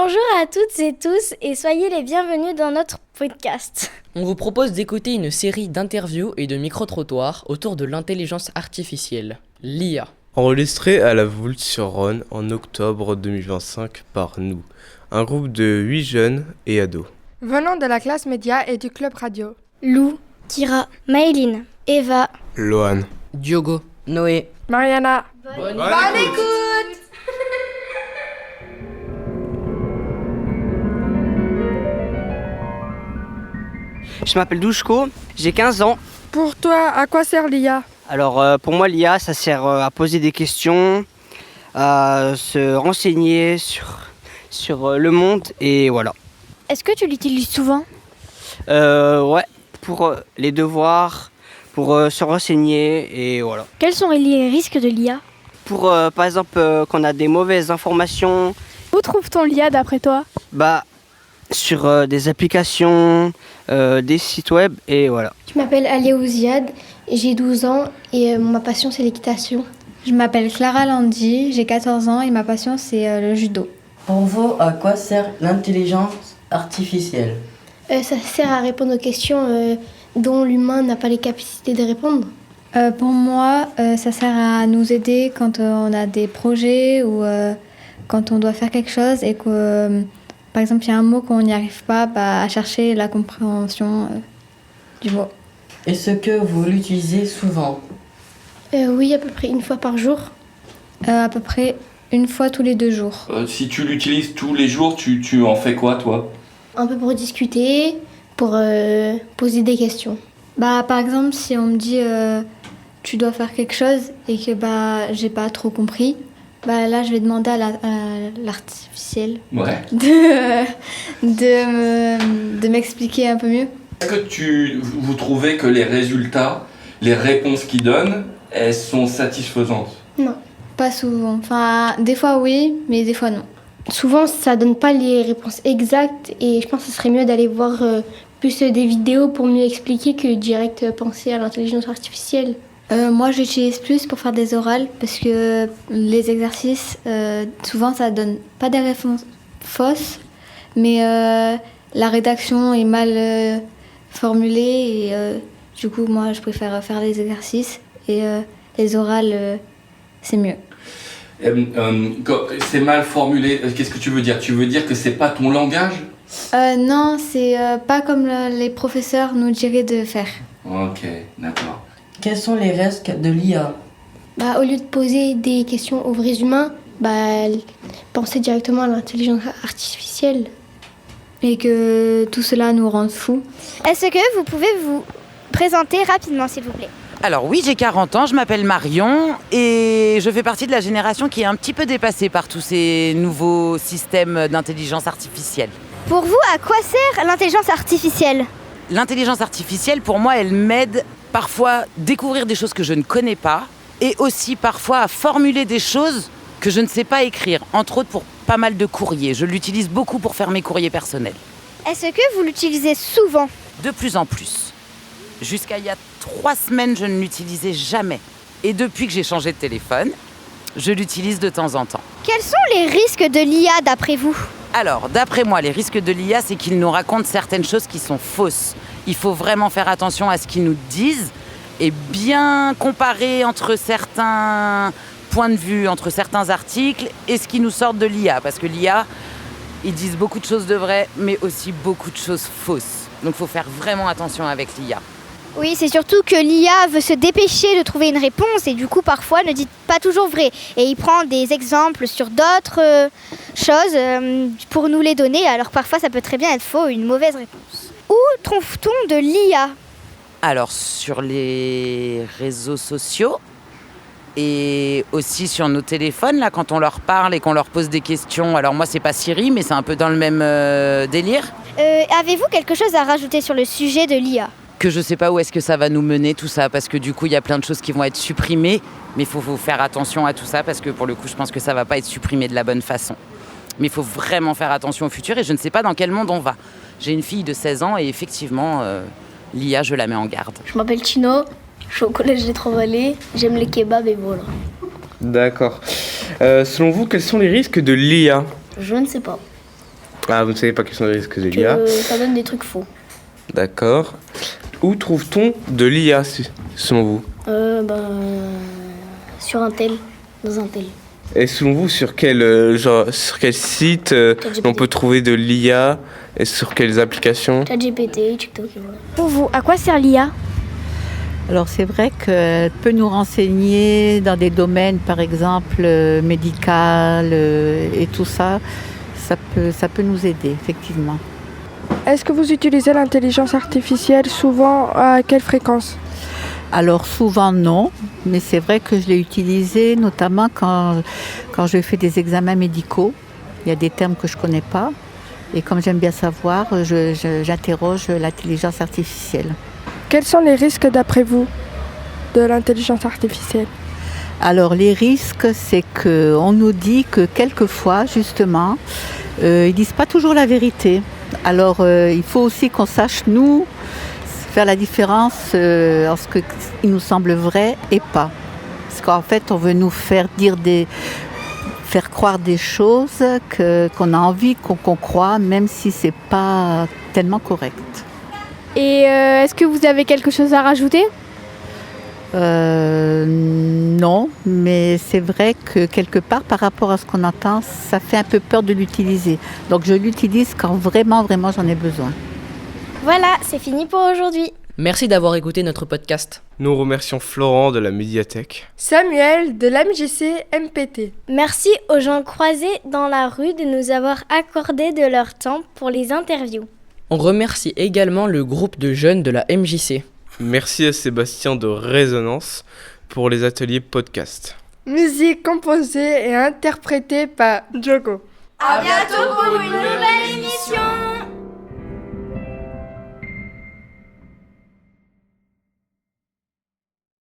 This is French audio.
Bonjour à toutes et tous et soyez les bienvenus dans notre podcast. On vous propose d'écouter une série d'interviews et de micro-trottoirs autour de l'intelligence artificielle, l'IA. Enregistré à la Voulte-sur-Rhône en octobre 2025 par nous, un groupe de 8 jeunes et ados. Venant de la classe média et du club radio. Lou, Kira, Maëline, Eva, Lohan, Diogo, Noé. Mariana. Bonne écoute. Je m'appelle Douchko, j'ai 15 ans. Pour toi, à quoi sert l'IA? Alors pour moi l'IA ça sert à poser des questions, à se renseigner sur le monde et voilà. est-ce que tu l'utilises souvent? Ouais, pour les devoirs, pour se renseigner et voilà. Quels sont les risques de l'IA? Pour par exemple qu'on a des mauvaises informations, Où trouve-t-on l'IA d'après toi? sur des applications, des sites web et voilà. Je m'appelle Alia Ouziad, j'ai 12 ans et ma passion c'est l'équitation. Je m'appelle Clara Landi, j'ai 14 ans et ma passion c'est le judo. Pour vous, à quoi sert l'intelligence artificielle? Ça sert à répondre aux questions dont l'humain n'a pas les capacités de répondre. Pour moi, ça sert à nous aider quand on a des projets ou quand on doit faire quelque chose et que, par exemple, il y a un mot qu'on n'y arrive pas, à chercher la compréhension du mot. Est-ce que vous l'utilisez souvent? Oui, à peu près une fois par jour. À peu près une fois tous les 2 jours. Si tu l'utilises tous les jours, tu en fais quoi toi? Un peu pour discuter, pour poser des questions. Par exemple, si on me dit tu dois faire quelque chose et que j'ai pas trop compris, là je vais demander à l'artificiel Ouais. de m'expliquer un peu mieux. Est-ce que vous trouvez que les résultats, les réponses qu'il donne, elles sont satisfaisantes? Non. Pas souvent. Enfin, des fois oui, mais des fois non. Souvent, ça donne pas les réponses exactes et je pense que ce serait mieux d'aller voir plus des vidéos pour mieux expliquer que direct penser à l'intelligence artificielle. Moi, j'utilise plus pour faire des orales parce que les exercices, souvent, ça donne pas des réponses fausses, mais la rédaction est mal formulée et du coup, moi, je préfère faire les exercices et les orales, c'est mieux. C'est mal formulé, qu'est-ce que tu veux dire? Tu veux dire que c'est pas ton langage? Non, c'est pas comme les professeurs nous diraient de faire. Ok, d'accord. Quels sont les risques de l'IA? Au lieu de poser des questions aux vrais humains, penser directement à l'intelligence artificielle. Et que tout cela nous rend fous. Est-ce que vous pouvez vous présenter rapidement s'il vous plaît? Alors oui, j'ai 40 ans, je m'appelle Marion et je fais partie de la génération qui est un petit peu dépassée par tous ces nouveaux systèmes d'intelligence artificielle. Pour vous, à quoi sert l'intelligence artificielle? L'intelligence artificielle, pour moi, elle m'aide parfois à découvrir des choses que je ne connais pas et aussi parfois à formuler des choses que je ne sais pas écrire, entre autres pour pas mal de courriers. Je l'utilise beaucoup pour faire mes courriers personnels. Est-ce que vous l'utilisez souvent? De plus en plus. Jusqu'à il y a 3 semaines, je ne l'utilisais jamais. Et depuis que j'ai changé de téléphone, je l'utilise de temps en temps. Quels sont les risques de l'IA d'après vous? Alors, d'après moi, les risques de l'IA, c'est qu'ils nous racontent certaines choses qui sont fausses. Il faut vraiment faire attention à ce qu'ils nous disent et bien comparer entre certains points de vue, entre certains articles et ce qui nous sort de l'IA. Parce que l'IA, ils disent beaucoup de choses de vraies, mais aussi beaucoup de choses fausses. Donc il faut faire vraiment attention avec l'IA. Oui, c'est surtout que l'IA veut se dépêcher de trouver une réponse et du coup parfois ne dit pas toujours vrai. Et il prend des exemples sur d'autres choses pour nous les donner, alors parfois ça peut très bien être faux, une mauvaise réponse. Où trouve-t-on de l'IA? Alors sur les réseaux sociaux et aussi sur nos téléphones, là, quand on leur parle et qu'on leur pose des questions. Alors moi c'est pas Siri, mais c'est un peu dans le même délire. Avez-vous quelque chose à rajouter sur le sujet de l'IA? Que je sais pas où est-ce que ça va nous mener tout ça, parce que du coup il y a plein de choses qui vont être supprimées, mais il faut faire attention à tout ça parce que pour le coup je pense que ça va pas être supprimé de la bonne façon. Mais il faut vraiment faire attention au futur et je ne sais pas dans quel monde on va. J'ai une fille de 16 ans et effectivement l'IA je la mets en garde. Je m'appelle Tino, je suis au collège des Trois-Vallées, j'aime les kebabs et voilà. D'accord. Selon vous, quels sont les risques de l'IA? Je ne sais pas. Ah, vous ne savez pas quels sont les risques de l'IA? Ça donne des trucs faux. D'accord. Où trouve-t-on de l'IA, selon vous? Sur un tel, dans un tel. Et selon vous, sur quel site on peut trouver de l'IA et sur quelles applications? ChatGPT, TikTok, et voilà. Pour vous, à quoi sert l'IA? Alors c'est vrai qu'elle peut nous renseigner dans des domaines, par exemple médical et tout ça. Ça peut nous aider, effectivement. Est-ce que vous utilisez l'intelligence artificielle souvent? À quelle fréquence? Alors souvent non, mais c'est vrai que je l'ai utilisé notamment quand je fais des examens médicaux. Il y a des termes que je ne connais pas et comme j'aime bien savoir, j'interroge l'intelligence artificielle. Quels sont les risques d'après vous de l'intelligence artificielle? Alors les risques, c'est qu'on nous dit que quelquefois, justement, ils ne disent pas toujours la vérité. Alors il faut aussi qu'on sache, nous, faire la différence en ce qui nous semble vrai et pas. Parce qu'en fait, on veut nous faire croire des choses qu'on a envie qu'on croit, même si ce n'est pas tellement correct. Et est-ce que vous avez quelque chose à rajouter? Non, mais c'est vrai que quelque part, par rapport à ce qu'on entend, ça fait un peu peur de l'utiliser. Donc je l'utilise quand vraiment, vraiment j'en ai besoin. Voilà, c'est fini pour aujourd'hui. Merci d'avoir écouté notre podcast. Nous remercions Florent de la médiathèque. Samuel de l'AMJC MPT. Merci aux gens croisés dans la rue de nous avoir accordé de leur temps pour les interviews. On remercie également le groupe de jeunes de la MJC. Merci à Sébastien de Résonance pour les ateliers podcast. Musique composée et interprétée par Diogo. À bientôt pour une